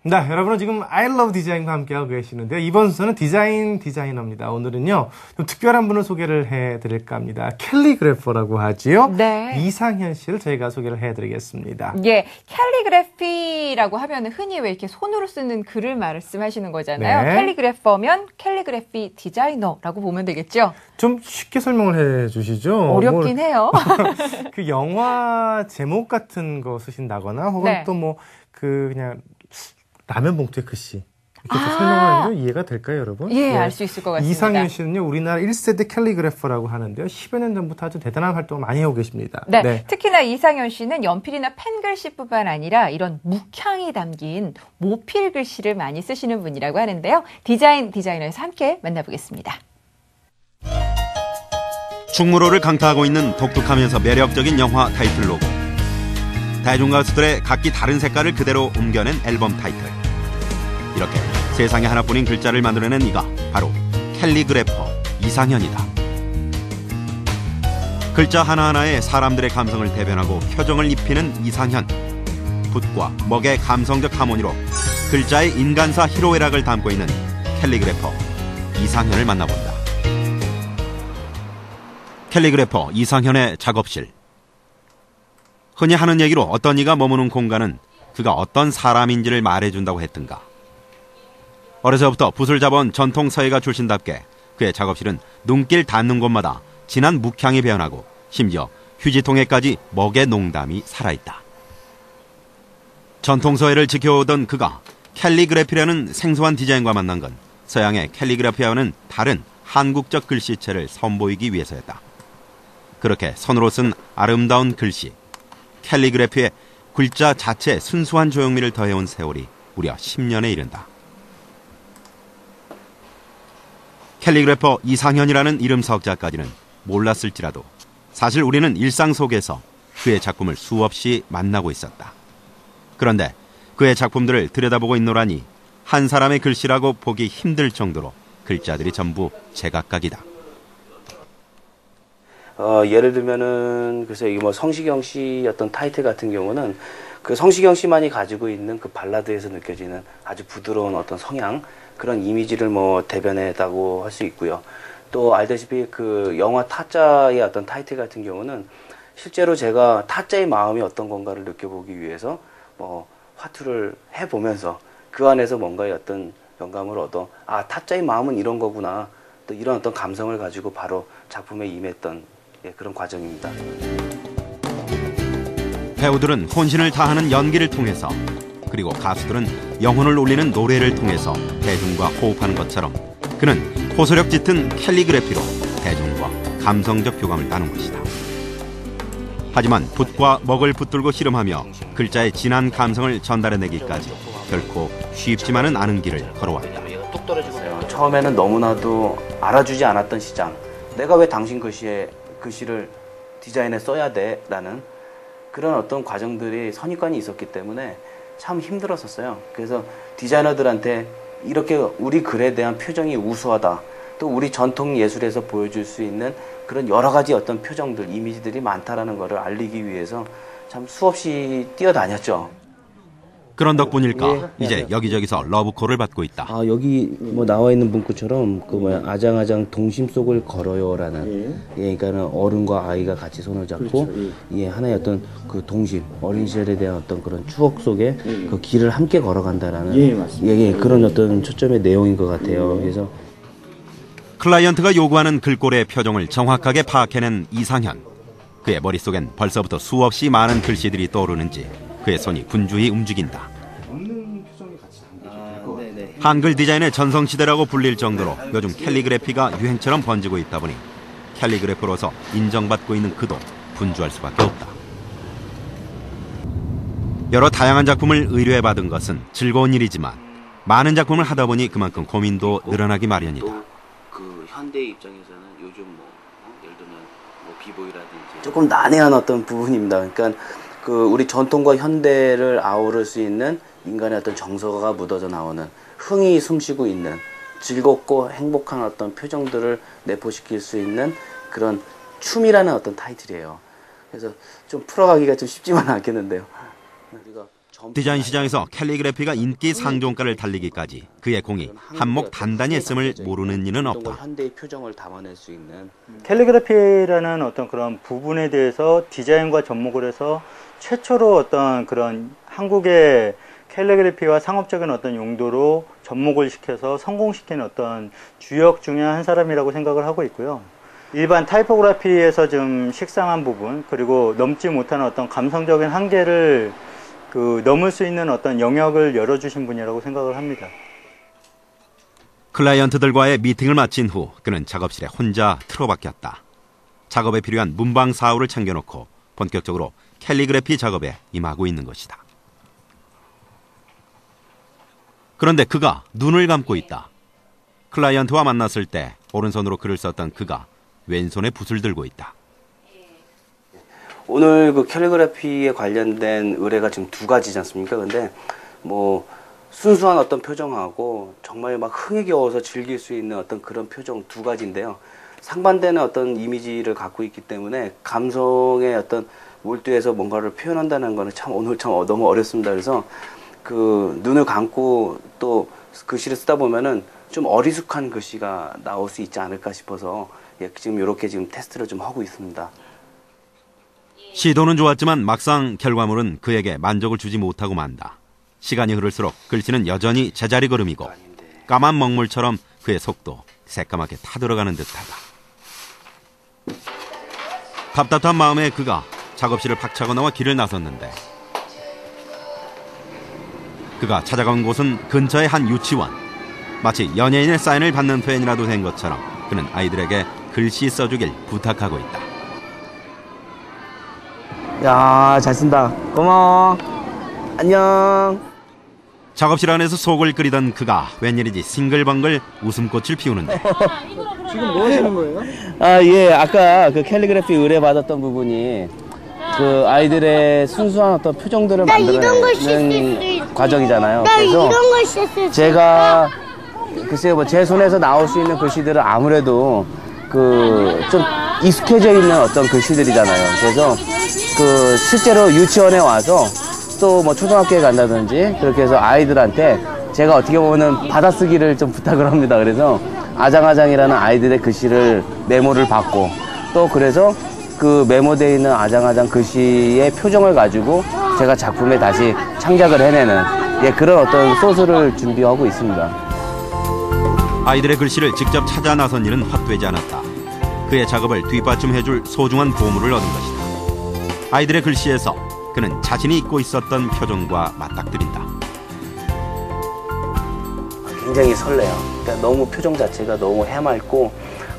네, 여러분은 지금 I Love 디자인과 함께하고 계시는데요. 이번 순서는 디자이너입니다. 오늘은요, 좀 특별한 분을 소개를 해드릴까 합니다. 캘리그래퍼라고 하지요. 네. 이상현 씨를 저희가 소개를 해드리겠습니다. 예, 캘리그래피라고 하면 흔히 왜 이렇게 손으로 쓰는 글을 말씀하시는 거잖아요. 네. 캘리그래퍼면 캘리그래피 디자이너라고 보면 되겠죠. 좀 쉽게 설명을 해주시죠. 어렵긴 해요. 그 영화 제목 같은 거 쓰신다거나 혹은 네. 또 뭐 그냥 라면 봉투의 글씨 이렇게 또 설명하는데 이해가 될까요, 여러분? 예, 네. 알 수 있을 것 같습니다. 이상현 씨는요, 우리나라 1세대 캘리그래퍼라고 하는데요. 10여 년 전부터 아주 대단한 활동을 많이 하고 계십니다. 네, 특히나 이상현 씨는 연필이나 펜 글씨뿐만 아니라 이런 묵향이 담긴 모필 글씨를 많이 쓰시는 분이라고 하는데요. 디자이너에서 함께 만나보겠습니다. 충무로를 강타하고 있는 독특하면서 매력적인 영화 타이틀 로고. 대중가수들의 각기 다른 색깔을 그대로 옮겨낸 앨범 타이틀. 이렇게 세상에 하나뿐인 글자를 만들어낸 이가 바로 캘리그래퍼 이상현이다. 글자 하나하나에 사람들의 감성을 대변하고 표정을 입히는 이상현. 붓과 먹의 감성적 하모니로 글자의 인간사 희로애락을 담고 있는 캘리그래퍼 이상현을 만나본다. 캘리그래퍼 이상현의 작업실. 흔히 하는 얘기로 어떤 이가 머무는 공간은 그가 어떤 사람인지를 말해준다고 했던가. 어려서부터 붓을 잡아온 전통 서예가 출신답게 그의 작업실은 눈길 닿는 곳마다 진한 묵향이 배어나고 심지어 휴지통에까지 먹의 농담이 살아있다. 전통 서예를 지켜오던 그가 캘리그래피라는 생소한 디자인과 만난 건 서양의 캘리그래피와는 다른 한국적 글씨체를 선보이기 위해서였다. 그렇게 손으로 쓴 아름다운 글씨, 캘리그래피의 글자 자체의 순수한 조형미를 더해온 세월이 무려 10년에 이른다. 캘리그래퍼 이상현이라는 이름 석자까지는 몰랐을지라도 사실 우리는 일상 속에서 그의 작품을 수없이 만나고 있었다. 그런데 그의 작품들을 들여다보고 있노라니 한 사람의 글씨라고 보기 힘들 정도로 글자들이 전부 제각각이다. 예를 들면은 글쎄 이게 뭐 성시경 씨 어떤 타이틀 같은 경우는 그 성시경 씨만이 가지고 있는 그 발라드에서 느껴지는 아주 부드러운 어떤 성향, 그런 이미지를 뭐 대변했다고 할 수 있고요. 또 알다시피 그 영화 타짜의 어떤 타이틀 같은 경우는 실제로 제가 타짜의 마음이 어떤 건가를 느껴보기 위해서 뭐 화투를 해보면서 그 안에서 뭔가의 어떤 영감을 얻어 타짜의 마음은 이런 거구나, 또 이런 어떤 감성을 가지고 바로 작품에 임했던 그런 과정입니다. 배우들은 혼신을 다하는 연기를 통해서, 그리고 가수들은 영혼을 울리는 노래를 통해서 대중과 호흡하는 것처럼 그는 호소력 짙은 캘리그래피로 대중과 감성적 교감을 나눈 것이다. 하지만 붓과 먹을 붙들고 씨름하며 글자의 진한 감성을 전달해내기까지 결코 쉽지만은 않은 길을 걸어왔다. 처음에는 너무나도 알아주지 않았던 시장, 내가 왜 당신 글씨를 디자인에 써야 돼? 라는 그런 어떤 과정들이 선입관이 있었기 때문에 참 힘들었었어요. 그래서 디자이너들한테 이렇게 우리 글에 대한 표정이 우수하다, 또 우리 전통 예술에서 보여줄 수 있는 그런 여러 가지 어떤 표정들, 이미지들이 많다라는 것을 알리기 위해서 참 수없이 뛰어다녔죠. 그런 덕분일까 이제 여기저기서 러브콜을 받고 있다. 여기 뭐 나와 있는 문구처럼 아장아장 동심 속을 걸어요라는 그러니까는 어른과 아이가 같이 손을 잡고 하나의 어떤 그 동심, 어린 시절에 대한 어떤 그런 추억 속에 그 길을 함께 걸어간다라는 그런 어떤 초점의 내용인 것 같아요. 그래서 클라이언트가 요구하는 글꼴의 표정을 정확하게 파악해낸 이상현. 그의 머릿속엔 벌써부터 수없이 많은 글씨들이 떠오르는지 그의 손이 분주히 움직인다. 한글 디자인의 전성시대라고 불릴 정도로 요즘 캘리그래피가 유행처럼 번지고 있다 보니 캘리그래퍼로서 인정받고 있는 그도 분주할 수밖에 없다. 여러 다양한 작품을 의뢰받은 것은 즐거운 일이지만 많은 작품을 하다 보니 그만큼 고민도 늘어나기 마련이다. 그 현대 입장에서는 요즘 예를 들면 비보이라든지 조금 난해한 어떤 부분입니다. 그러니까 그 우리 전통과 현대를 아우를 수 있는 인간의 어떤 정서가 묻어져 나오는, 흥이 숨쉬고 있는, 즐겁고 행복한 어떤 표정들을 내포시킬 수 있는 그런 춤이라는 어떤 타이틀이에요. 그래서 좀 풀어가기가 좀 쉽지만 않겠는데요. 우리가 디자인 시장에서 캘리그래피가 인기 상종가를 달리기까지 그의 공이 한몫 단단히 했음을 모르는 이는 없다. 현대의 표정을 담아낼 수 있는 캘리그래피라는 어떤 그런 부분에 대해서 디자인과 접목을 해서 최초로 어떤 그런 한국의 캘리그래피와 상업적인 어떤 용도로 접목을 시켜서 성공시킨 어떤 주역 중에 한 사람이라고 생각을 하고 있고요. 일반 타이포그래피에서 좀 식상한 부분, 그리고 넘지 못하는 어떤 감성적인 한계를 넘을 수 있는 어떤 영역을 열어주신 분이라고 생각을 합니다. 클라이언트들과의 미팅을 마친 후 그는 작업실에 혼자 틀어박혔다. 작업에 필요한 문방 사우를 챙겨놓고 본격적으로 캘리그래피 작업에 임하고 있는 것이다. 그런데 그가 눈을 감고 있다. 클라이언트와 만났을 때 오른손으로 글을 썼던 그가 왼손에 붓을 들고 있다. 오늘 그 캘리그래피에 관련된 의뢰가 지금 두 가지지 않습니까? 근데 뭐 순수한 어떤 표정하고 정말 막 흥에 겨워서 즐길 수 있는 어떤 그런 표정 두 가지인데요. 상반되는 어떤 이미지를 갖고 있기 때문에 감성의 어떤 몰두해서 뭔가를 표현한다는 거는 참 오늘 참 너무 어렵습니다. 그래서 그 눈을 감고 또 글씨를 쓰다 보면은 좀 어리숙한 글씨가 나올 수 있지 않을까 싶어서 지금 이렇게 지금 테스트를 좀 하고 있습니다. 시도는 좋았지만 막상 결과물은 그에게 만족을 주지 못하고 만다. 시간이 흐를수록 글씨는 여전히 제자리 걸음이고 까만 먹물처럼 그의 속도 새까맣게 타들어가는 듯하다. 답답한 마음에 그가 작업실을 박차고 나와 길을 나섰는데 그가 찾아간 곳은 근처의 한 유치원. 마치 연예인의 사인을 받는 팬이라도 된 것처럼 그는 아이들에게 글씨 써주길 부탁하고 있다. 야, 잘 쓴다. 고마워. 안녕. 작업실 안에서 속을 끓이던 그가 웬일인지 싱글벙글 웃음꽃을 피우는데 지금 뭐 하시는 거예요? 아, 예. 아까 그 캘리그래피 의뢰 받았던 부분이 그 아이들의 순수한 어떤 표정들을 만들어내는 과정이잖아요. 그래서 제가 글쎄요, 뭐 제 손에서 나올 수 있는 글씨들은 아무래도 그 좀 익숙해져 있는 어떤 글씨들이잖아요. 그래서 그 실제로 유치원에 와서 또 뭐 초등학교에 간다든지 그렇게 해서 아이들한테 제가 어떻게 보면은 받아쓰기를 좀 부탁을 합니다. 그래서 아장아장이라는 아이들의 글씨를 메모를 받고 또 그래서 그 메모되어 있는 아장아장 글씨의 표정을 가지고 제가 작품에 다시 창작을 해내는 그런 어떤 소스를 준비하고 있습니다. 아이들의 글씨를 직접 찾아 나선 일은 헛되지 않았다. 그의 작업을 뒷받침해줄 소중한 보물을 얻은 것이다. 아이들의 글씨에서 그는 자신이 잊고 있었던 표정과 맞닥뜨린다. 굉장히 설레요. 그러니까 너무 표정 자체가 너무 해맑고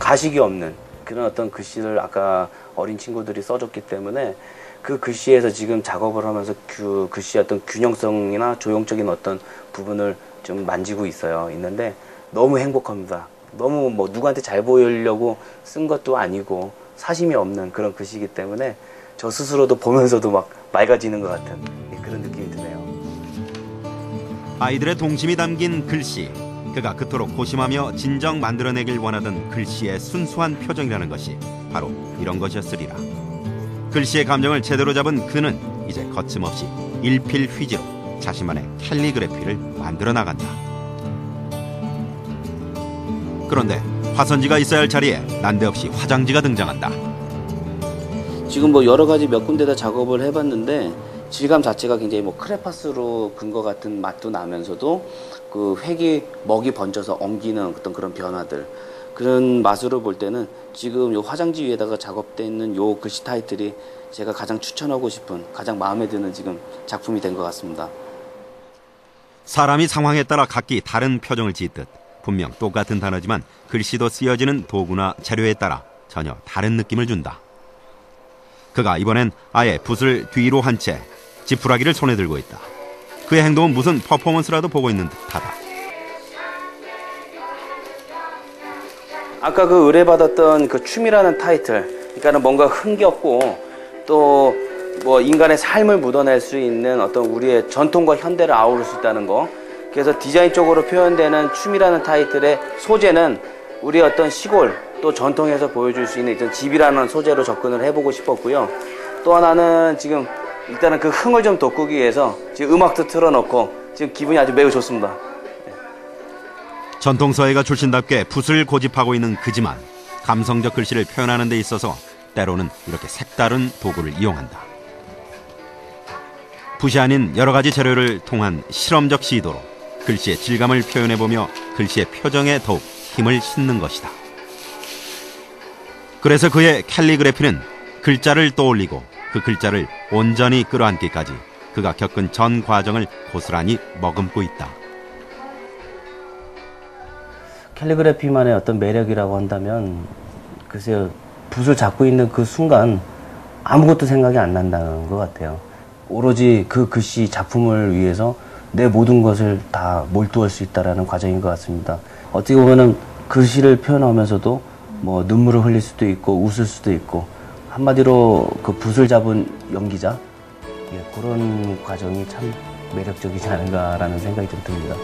가식이 없는 그런 어떤 글씨를 아까 어린 친구들이 써줬기 때문에 그 글씨에서 지금 작업을 하면서 그 글씨의 어떤 균형성이나 조형적인 어떤 부분을 좀 만지고 있는데 너무 행복합니다. 너무 뭐 누구한테 잘 보이려고 쓴 것도 아니고 사심이 없는 그런 글씨이기 때문에 저 스스로도 보면서도 막 맑아지는 것 같은 그런 느낌이 드네요. 아이들의 동심이 담긴 글씨. 그가 그토록 고심하며 진정 만들어내길 원하던 글씨의 순수한 표정이라는 것이 바로 이런 것이었으리라. 글씨의 감정을 제대로 잡은 그는 이제 거침없이 일필휘지로 자신만의 캘리그래피를 만들어 나간다. 그런데 화선지가 있어야 할 자리에 난데없이 화장지가 등장한다. 지금 뭐 여러 가지 몇 군데다 작업을 해봤는데 질감 자체가 굉장히 뭐 크레파스로 근 것 같은 맛도 나면서도 그 획이 먹이 번져서 엉기는 어떤 그런 변화들, 그런 맛으로 볼 때는 지금 요 화장지 위에다가 작업되어 있는 요 글씨 타이틀이 제가 가장 추천하고 싶은, 가장 마음에 드는 지금 작품이 된 것 같습니다. 사람이 상황에 따라 각기 다른 표정을 짓듯 분명 똑같은 단어지만 글씨도 쓰여지는 도구나 재료에 따라 전혀 다른 느낌을 준다. 그가 이번엔 아예 붓을 뒤로 한 채 지푸라기를 손에 들고 있다. 그의 행동은 무슨 퍼포먼스라도 보고 있는 듯하다. 아까 그 의뢰받았던 그 춤이라는 타이틀, 그러니까는 뭔가 흥겹고 또 뭐 인간의 삶을 묻어낼 수 있는 어떤 우리의 전통과 현대를 아우를 수 있다는 거. 그래서 디자인 쪽으로 표현되는 춤이라는 타이틀의 소재는 우리 어떤 시골 또 전통에서 보여줄 수 있는 집이라는 소재로 접근을 해보고 싶었고요. 또 하나는 지금 일단은 그 흥을 좀 돋구기 위해서 지금 음악도 틀어놓고 지금 기분이 아주 매우 좋습니다. 전통서예가 출신답게 붓을 고집하고 있는 그지만 감성적 글씨를 표현하는 데 있어서 때로는 이렇게 색다른 도구를 이용한다. 붓이 아닌 여러 가지 재료를 통한 실험적 시도로 글씨의 질감을 표현해보며 글씨의 표정에 더욱 힘을 싣는 것이다. 그래서 그의 캘리그래피는 글자를 떠올리고 그 글자를 온전히 끌어안기까지 그가 겪은 전 과정을 고스란히 머금고 있다. 캘리그래피만의 어떤 매력이라고 한다면 글쎄요, 붓을 잡고 있는 그 순간 아무것도 생각이 안 난다는 것 같아요. 오로지 그 글씨 작품을 위해서 내 모든 것을 다 몰두할 수 있다는 과정인 것 같습니다. 어떻게 보면은 글씨를 표현하면서도 뭐 눈물을 흘릴 수도 있고 웃을 수도 있고 한마디로 그 붓을 잡은 연기자, 그런 과정이 참 매력적이지 않은가라는 생각이 좀 듭니다.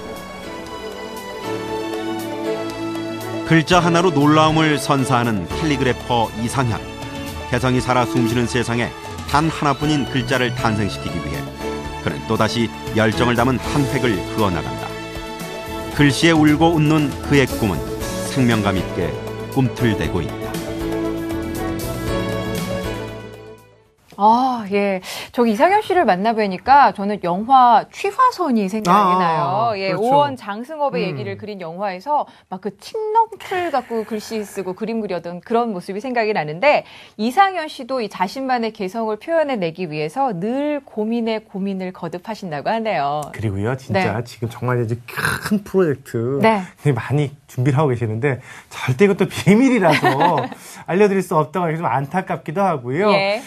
글자 하나로 놀라움을 선사하는 캘리그래퍼 이상현. 개성이 살아 숨쉬는 세상에 단 하나뿐인 글자를 탄생시키기 위해 그는 또다시 열정을 담은 한 획을 그어나간다. 글씨에 울고 웃는 그의 꿈은 생명감 있게 꿈틀대고 있다. 아, 예. 저기 이상현 씨를 만나뵈니까 저는 영화 취화선이 생각이 나요. 예, 그렇죠. 오원 장승업의 얘기를 그린 영화에서 막 그 칡렁풀 갖고 글씨 쓰고 그림 그려던 그런 모습이 생각이 나는데 이상현 씨도 이 자신만의 개성을 표현해내기 위해서 늘 고민을 거듭하신다고 하네요. 그리고요, 진짜 네. 지금 정말 이제 큰 프로젝트 네. 많이 준비를 하고 계시는데 절대 이것도 비밀이라서 알려드릴 수 없다고 해서 좀 안타깝기도 하고요. 예.